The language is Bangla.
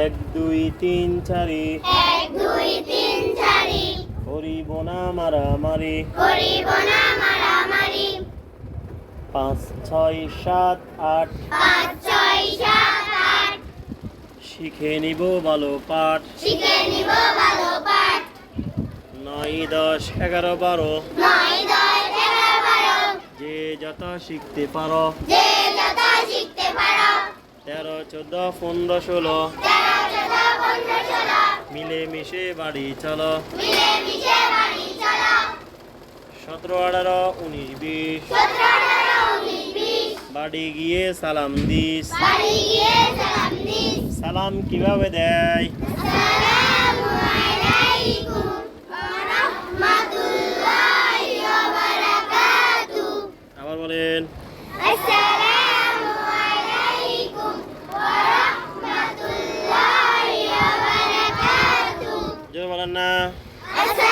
এক দুই তিন চারি, এক দুই তিন চারি, করিব না মারামারি। করিব না মারামারি। পাঁচ ছয় সাত আট, পাঁচ ছয় সাত আট, শিখে নিব ভালো পাঠ। শিখে নিব ভালো পাঠ। নয় দশ এগারো বারো, নয় দশ এগারো বারো, যে যত শিখতে পারো। যে যত শিখতে পারো। 13 14 15 16, 13 14 15 16, মিলেমিশে বাড়ি চলো। মিলেমিশে বাড়ি চলো। 17 18 19 20, 17 18 19 20, বাড়ি গিয়ে সালাম দিস। বাড়ি গিয়ে সালাম দিস। সালাম কিভাবে দেয়? আসসালামু আলাইকুম ওয়া রাহমাতুল্লাহি ওয়া বারাকাতুহু। আবার বলেন। আসসালামু আলাইকুম ওয়া রাহমাতুল্লাহি ওয়া বারাকাতুহু। জোরে বলেন না। আসসালামু